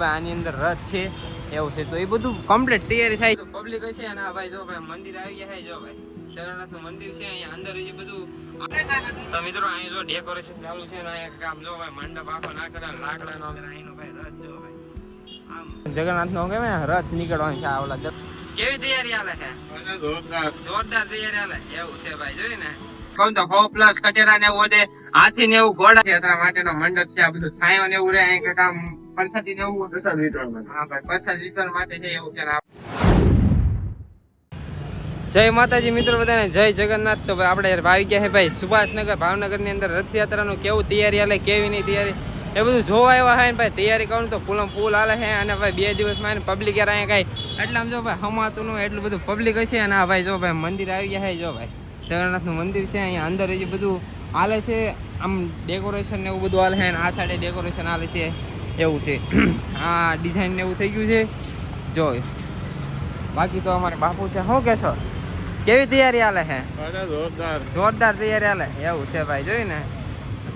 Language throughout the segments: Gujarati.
આની અંદર રથ છે એવું છે, તો એ બધું કમ્પ્લીટ તૈયારી થાય તો પબ્લિક હશે અને આ ભાઈ જો ભાઈ મંદિર આવી ગયા છે, જો ભાઈ જગન્નાથ નું મંદિર છે અહીંયા અંદર જે બધું તો મિત્રો અહીંયા જો ડેકોરેશન ચાલુ છે ને અહીંયા કામ જો ભાઈ મંડપ આખો નાખેલા લાકડાનો અહીંનો ભાઈ રથ જો ભાઈ આમ જગન્નાથ નો કહેવાય રથ નીકળવાનો છે આ ઓલા કેવી તૈયારી હાલે છે જોરદાર તૈયારી હાલે એવું છે ભાઈ જોઈ ને કહું તો 4+ કટેરા ને એવું વધે હાથી ને એવું ઘોડા છે એટલા માટેનો મંડપ છે આ બધું છાયો ને એવું રહે અહીં કામ પ્રસાદી ને એવું પ્રસાદ વિતરણ હા ભાઈ પ્રસાદ વિતરણ માટે છે એવું છે. જય માતાજી મિત્રો બધાને જય જગન્નાથ. તો આપણે આવી ગયા છે ભાઈ સુભાષનગર ભાવનગર ની અંદર રથયાત્રાનું કેવું તૈયારી હાલે કેવી નહીં તૈયારી એ બધું જોવા આવ્યા છે ને ભાઈ તૈયારી કરું તો ફૂલ હાલે છે અને ભાઈ 2 દિવસમાં પબ્લિક યાર અહીંયા કઈ એટલે આમ જો ભાઈ હમાતું નું એટલું બધું પબ્લિક હશે અને આ ભાઈ જો ભાઈ મંદિર આવી ગયા છે જો ભાઈ જગન્નાથ નું મંદિર છે અહીંયા અંદર જે બધું હાલે છે આમ ડેકોરેશન ને એવું બધું હાલે છે અને આ સાઈડે ડેકોરેશન હાલે છે એવું છે. આ ડિઝાઇન ને એવું થઈ ગયું છે જો. બાકી તો અમારે બાપુ છે શું કહેશો કેવી તૈયારી હાલે છે? જોરદાર તૈયારી હાલે એવું છે ભાઈ જોઈ ને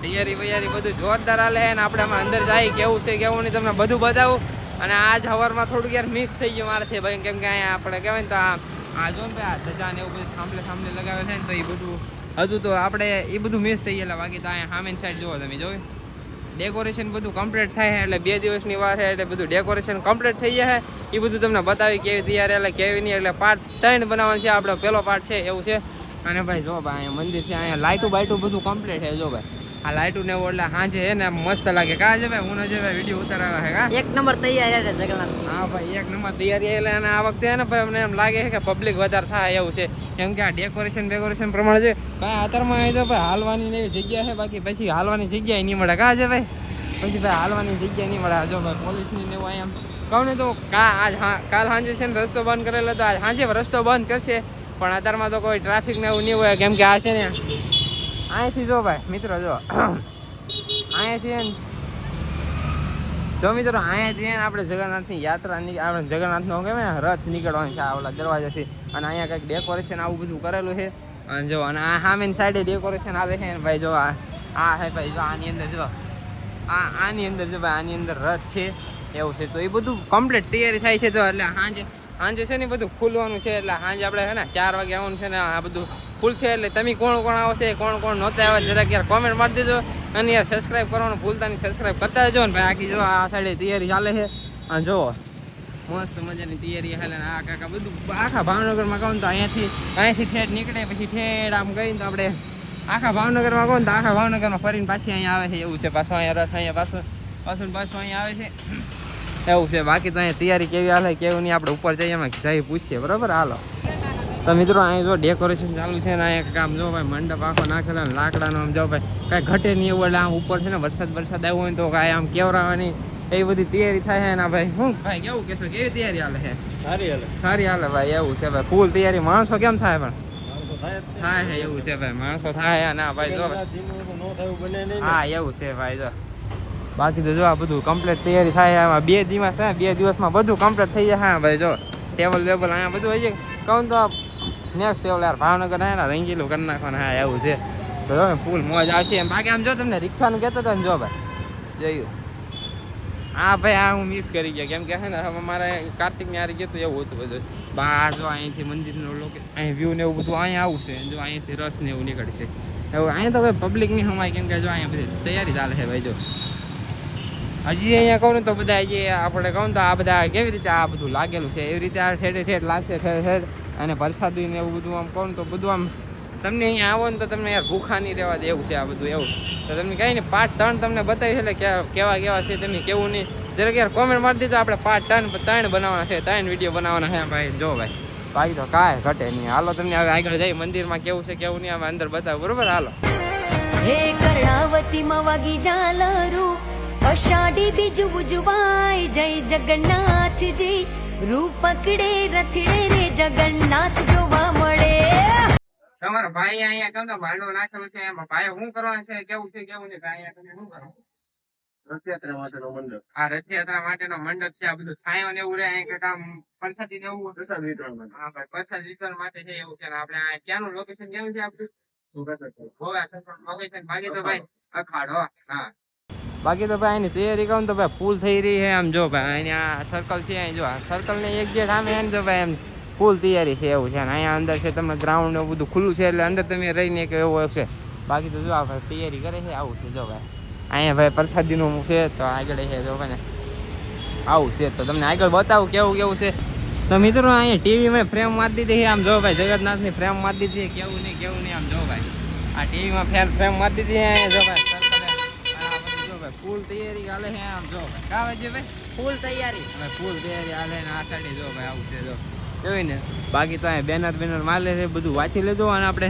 તૈયારી બધું જોરદાર હાલે છે ને આપણે આમાં અંદર જાય કેવું છે કેવું નહીં તમને બધું બતાવું. અને આજ સવારમાં થોડુંક યાર મિસ થઈ ગયું મારાથી ભાઈ કેમ કે અહીંયા આપણે કહેવાય ને તો આ જો ને આ ધજા ને એવું બધું થાંભલે લગાવે છે ને તો એ બધું હજુ તો આપણે એ બધું મિસ થઈ ગયેલા. બાકી તો અહીંયા સામેની સાઈડ જુઓ તમે જોયું ડેકોરેશન બધું કમ્પ્લીટ થાય એટલે 2 દિવસની વાર છે એટલે બધું ડેકોરેશન કમ્પ્લીટ થઈ જાય એ બધું તમને બતાવી કેવી તૈયારી એટલે કેવી નહીં એટલે પાર્ટ 3 બનાવવાનું છે આપણો પહેલો પાર્ટ છે એવું છે. અને ભાઈ જો ભાઈ અહીંયા મંદિર છે અહીંયા લાઇટું બાઇટું બધું કમ્પ્લીટ છે જો ભાઈ આ લાઇટું ને એવું એટલે સાંજે છે ને મસ્ત લાગે કા છે ભાઈ હું જે ભાઈ વિડીયો ઉતારવા છે કા એક નંબર તૈયારી છે જગન્નાથ. હા ભાઈ એક નંબર તૈયારી એટલે અને આ વખતે છે ને ભાઈ અમને એમ લાગે છે કે પબ્લિક વધારે થાય એવું છે કેમ કે આ ડેકોરેશન પ્રમાણે છે કાંઈ અત્યારમાં આવી તો ભાઈ હાલવાની ને એવી જગ્યા છે બાકી પછી હાલવાની જગ્યા નહીં મળે કા છે ભાઈ પછી ભાઈ હાલવાની જગ્યા નહીં મળે. જો ભાઈ પોલીસની ને એવું અહીંયા કહું ને તો કાલ સાંજે છે ને રસ્તો બંધ કરેલો તો આજ સાંજે રસ્તો બંધ કરશે પણ અત્યારમાં તો કોઈ ટ્રાફિક ને એવું નહીં હોય કેમ કે આ છે ને અહીંથી જો ભાઈ મિત્રો જો અહીંયાથી જો મિત્રો અહીંયાથી આપણે જગન્નાથની યાત્રા આપણે જગન્નાથનો કહેવાય ને રથ નીકળવાનો છે આ ઓલા દરવાજાથી અને અહીંયા કંઈક ડેકોરેશન આવું બધું કરેલું છે અને જો અને આ સામેની સાઈડે ડેકોરેશન આવે છે ભાઈ જો આ હે ભાઈ જો આની અંદર જો આની અંદર જો ભાઈ આની અંદર રથ છે એવું છે તો એ બધું કમ્પ્લીટ તૈયારી થાય છે તો એટલે સાંજે છે ને બધું ખુલવાનું છે એટલે સાંજે આપણે છે ને 4 વાગે આવવાનું છે ને આ બધું ખુલશે એટલે તમે કોણ આવશે કોણ નહોતા આવે જરાક યાર કોમેન્ટ મારી દેજો અને યાર સબસ્ક્રાઈબ કરવાનું ભૂલતા નહીં સબસ્ક્રાઈબ કરતા જજો ને ભાઈ આખી જો આ સાઈડે તૈયારી ચાલે છે અને જો મસ્ત મજાની તૈયારી હાલે ને આ કાકા બધું આખા ભાવનગરમાં કહું તો અહીંયાથી ઠેઠ નીકળે પછી ઠેઠ આમ ગઈને તો આપણે આખા ભાવનગરમાં કહું તો આખા ભાવનગરમાં ફરીને પાછી અહીંયા આવે છે એવું છે પાછો અહીંયા રથ અહીંયા પાછું અહીંયા આવે છે એવું છે. બાકી તો અહીંયા તૈયારી કેવી હાલે કેવું નહીં આપણે ઉપર જઈએ એમાં જઈ પૂછીએ બરાબર હાલો. તો મિત્રો અહીંયા જો ડેકોરેશન ચાલુ છે ને અહીંયા કામ જો ભાઈ મંડપ આખો નાખેલા લાકડાનો આમ જો ભાઈ કાંઈ ઘટે નહીં એવું એટલે આમ ઉપર છે ને વરસાદ આવ્યો હોય તો કાંઈ આમ કેવરાવાની એવી બધી તૈયારી થાય છે ને ભાઈ શું ભાઈ કેવું કહેશો કેવી તૈયારી હાલે છે? સારી હાલે ભાઈ એવું છે ભાઈ ફૂલ તૈયારી માણસો કેમ થાય પણ થાય છે એવું છે ભાઈ માણસો થાય ના ભાઈ જો હા એવું છે ભાઈ જો. બાકી તો જો આ બધું કમ્પ્લીટ તૈયારી થાય આમાં 2 દિવસ છે 2 દિવસમાં બધું કમ્પ્લીટ થઈ જાય. હા ભાઈ જો ટેબલ અહીંયા બધું હોય છે કહું તો નેક્સ્ટ ટેબલ યાર ભાવનગર ને રંગીલું કરી નાખવાનું હા એવું છે તો જો ફૂલ મોજ આવશે એમ. બાકી આમ જો તમને રિક્ષાનું કહેતો હતો ને જો ભાઈ જોયું હા ભાઈ આ હું મિસ કરી ગયા કેમ કે છે ને હવે મારે કાર્તિકને યાર ગયું એવું હતું બધું બહાર જો અહીંથી મંદિરનું અહીં વ્યૂ ને એવું બધું અહીંયા આવું છે જો અહીંથી રસ ને એવું નીકળશે એવું અહીંયા તો કોઈ પબ્લિક નહીં હમાય કેમ કે જો અહીંયા બધી તૈયારી ચાલે છે ભાઈ જો. હજી અહીંયા કહું ને તો બધા હજી આપણે કહું તો આ બધા કેવી રીતે આ બધું લાગેલું છે એવી રીતે આ ઠેઠ લાગશે ઠેઠ અને પ્રસાદી ને એવું બધું આમ કહું તો બધું આમ તમને અહીંયા આવો ને તો તમને યાર ભૂખા નહીં રહેવા દે એવું છે આ બધું એવું. તો તમને કંઈ નહીં પાર્ટ 3 તમને બતાવી એટલે કેવા છે તમે કેવું નહીં જરાક યાર કોમેન્ટ મારી દીધો આપણે પાર્ટ 3 બનાવવાના છે 3 વિડીયો બનાવવાના છે ભાઈ જો ભાઈ. બાકી તો કાંઈ ઘટે નહીં હાલો તમને હવે આગળ જઈ મંદિરમાં કેવું છે કેવું નહીં અમે અંદર બતાવો બરોબર હાલો. હે કર્ણાવતીમાં વાગી ઝાલરું અષાઢી બીજું ઉજવાય જય જગન્નાથજી રૂપ પકડે રથડે રે જગન્નાથ જોવા મળે. તમારા ભાઈ અહીંયા કેમ તો ભાંડો નાખેલો છે એમાં ભાઈ શું કરવાનું છે કેવું છે અહીંયા તમે શું કરો? રથયાત્રા માટેનો મંડપ છે આ બધું છાયો ને એવું રહે અહીં કામ પ્રસાદી ને એવું પ્રસાદ વિતરણ હા ભાઈ પ્રસાદ વિતરણ માટે છે એવું છે ને આપણે ક્યાંનું લોકેશન કેવું છે આપણું લોકેશન બાકી તો ભાઈ અખાડો હા બાકી તો ભાઈ એની તૈયારી કહું તો ભાઈ ફૂલ થઈ રહી છે આમ જો ભાઈ અહીંયા સર્કલ છે અહીં જો સર્કલ ને એક જે સામે એને જો ભાઈ એમ ફૂલ તૈયારી છે એવું છે અને અહીંયા અંદર છે તમને ગ્રાઉન્ડ એવું બધું ખુલ્લું છે એટલે અંદર તમે રહીને કે એવું છે બાકી તો જો આ ભાઈ તૈયારી કરે છે આવું છે જો ભાઈ અહીંયા ભાઈ પ્રસાદીનું છે તો આગળ છે જો ભાઈ આવું છે તો તમને આગળ બતાવું કેવું કેવું છે તો મિત્રો અહીંયા ટીવીમાં ફ્રેમ મારી દીધી છે આમ જો ભાઈ જગન્નાથની ફ્રેમ મારી દીધી કેવું નહીં આમ જો ભાઈ આ ટીવીમાં ફ્રેમ મારી દીધી છે અહીંયા જો ભાઈ સર્કલ જો ભાઈ ફૂલ તૈયારી હાલે છે આમ જો ભાઈ કાવે છે ભાઈ ફૂલ તૈયારી હાલે ને આ સાઈડે જો ભાઈ આવું છે જો જોઈ ને બાકી તો અહીંયા બેનર મારે છે બધું વાંચી લેજો અને આપણે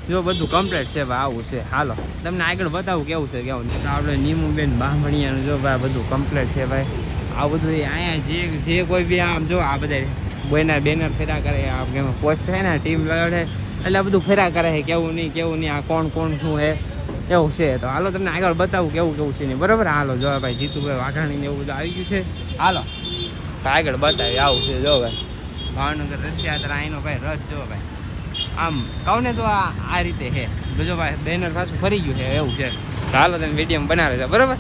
જો બધું કમ્પ્લીટ છે ભાઈ આવું છે હાલો તમને આગળ બતાવું કેવું છે કેવું નહીં આપણે નીમુબેન બામણિયાનું જો ભાઈ બધું કમ્પ્લીટ છે ભાઈ આ બધું અહીંયા જે કોઈ બી આમ જો આ બધા બેનર ફેરા કરે આમ એમાં પોસ્ટ થાય ને ટીમ લગાડે એટલે આ બધું ફેરા કરે છે કેવું નહીં આ કોણ શું છે એવું છે તો હાલો તમને આગળ બતાવું કેવું છે નહીં બરાબર હાલો જો ભાઈ જીતુભાઈ વાઘાણી ને એવું બધું આવી ગયું છે હાલો આગળ બતાવી આવું છે જો ભાઈ ભાવનગર રથયાત્રા અહીંનો ભાઈ રથ જો ભાઈ આમ કહું ને તો આ રીતે છે જો ભાઈ બેનર પાછું ફરી ગયું છે એવું છે તો હાલો તમે વિડીયો બનાવે છે બરાબર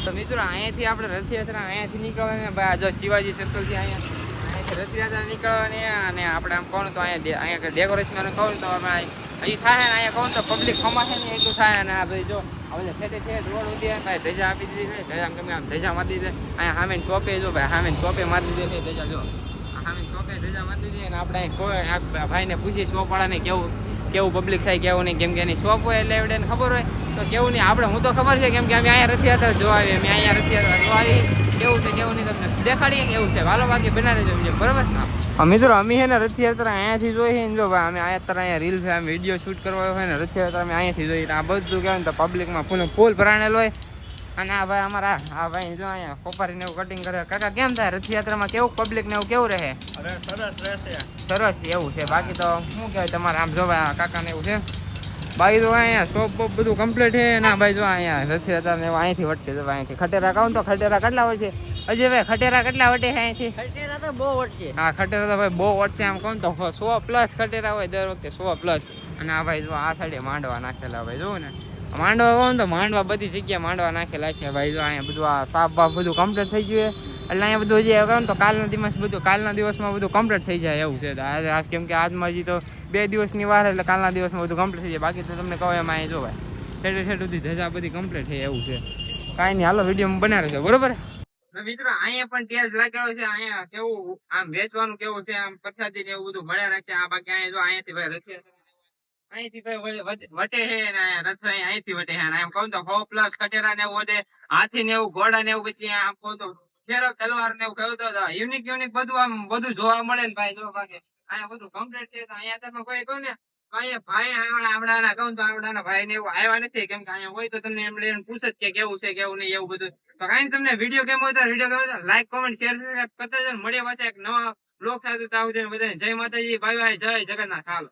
તો મિત્રો અહીંયાથી આપણે રથયાત્રા અહીંયાથી નીકળવાની ભાઈ જો શિવાજી સર્કલથી અહીંયાથી રથયાત્રા નીકળવાની અને આપણે આમ કહું તો અહીંયા ડેકોરેશન કહું તો હજી થાય ને અહીંયા કહું તો પબ્લિક ખમાશે ને એટલું થાય અને આ ભાઈ જો હવે છે રોડ ઉડી ભાઈ ધજા આપી દીધી છે ધજા ગમે આમ ધજા મારી દીધી અહીંયા સામે ચોપે જો ભાઈ સામે ચોપે મારી દીધી છે ધજા જો સામે ચોપે ધજા મારી દીધી અને આપણે કોઈ ભાઈને પૂછીએ શોપવાળાને કેવું પબ્લિક થાય કેવું નહીં કેમ કે એની શોપ હોય એટલે એવડે ખબર હોય તો કેવું નહીં આપણે હું તો ખબર છે કેમ કે અમે અહીંયા રથયાત્રા જોવા આવીએ અમે અહીંયા રથયાત્રા જોવા આવી કેવું છે કેવું નહીં તમને દેખાડીએ કે એવું છે હાલો બાકી બનાવી દેજો બરાબર મિત્રો અમે છે ને રથયાત્રા અહીંયાથી જોઈએ ને જો ભાઈ અમે અહીંયા રીલ આમ વિડીયો શૂટ કરવા હોય ને રથયાત્રા અમે અહીંયાથી જોઈએ આ બધું કહેવાય ને તો પબ્લિકમાં ફૂલ ભરાણેલ હોય અને આ ભાઈ અમારા આ ભાઈ જો અહીંયા કોપારીને એવું કટિંગ કરે કાકા કેમ થાય રથયાત્રામાં કેવું પબ્લિક ને એવું કેવું રહે સરસ એવું છે બાકી તો શું કહેવાય તમારે આમ જો ભાઈ કાકાને એવું છે બાકી તો અહીંયા શોપ બોપ બધું કમ્પ્લીટ છે ના ભાઈ જો અહીંયા રથયાત્રા ને અહીંથી વટશે જો અહીંથી ખટેરા કહું તો ખટેરા કેટલા હોય છે અજય ભાઈ ખટેરા કેટલા વટે છે અહીંથી ખટેરા તો બહુ વટશે હા ખટેરા તો ભાઈ બહુ વટશે આમ કહું તો 100+ ખટેરા હોય દર વખતે 100+ અને આ ભાઈ જો આ સાઈડે માંડવા નાખેલા ભાઈ જોવું ને માંડવા કહું તો માંડવા બધી જગ્યાએ માંડવા નાખેલા છે ભાઈ જો અહીંયા બધું આ સાફ બાફ બધું કમ્પ્લીટ થઈ ગયું એટલે અહીંયા બધું જે કહું તો કાલના દિવસમાં બધું કમ્પ્લીટ થઈ જાય એવું છે કેમ કે આજમાં હજી તો 2 દિવસની વાર એટલે કાલના દિવસમાં બધું કમ્પ્લીટ થઈ જાય બાકી તો તમને કહો એમાં અહીંયા જો ભાઈ ઠેઠ સુધી ધજા બધી કમ્પ્લીટ થઈ એવું છે કાંઈ નહીં હાલો વિડીયો બનાવે છે બરોબર મિત્રો અહીંયા પણ ટેસ્ટ લાગેલો છે અહીંયા કેવું આમ વેચવાનું કેવું છે આમ પ્રસાદી ને એવું બધું ભળ્યા રાખશે આ બાકી અહીંયા જો અહીંયાથી ભાઈ રથયાત્રા અહીંથી ભાઈ વટે છે ને રથ અહીંથી વટે છે એમ કહું તો 100+ ખટેરા ને એવું વધે હાથી ને એવું ઘોડા ને એવું પછી આમ કહું તો ફેરો તલવાર ને એવું કહ્યું તો યુનિક બધું આમ બધું જોવા મળે ને ભાઈ જો બાકી અહીંયા બધું કમ્પ્લીટ છે તો અહીંયા તમે કોઈ કહું ને અહીંયા ભાઈ આવડાના કહું તો આવડાના ભાઈ ને એવું આવ્યા નથી કેમ કે અહીંયા હોય તો તમને એમ પૂછે જ કે કેવું છે કેવું નહીં એવું બધું તો કાંઈ તમને વિડીયો કેમ હોય તો લાઈક કોમેન્ટ શેર કરતા મળીએ પાછા એક નવા બ્લોગ સાથે બધાને જય માતાજી બાય બાય જય જગન્નાથ હાલો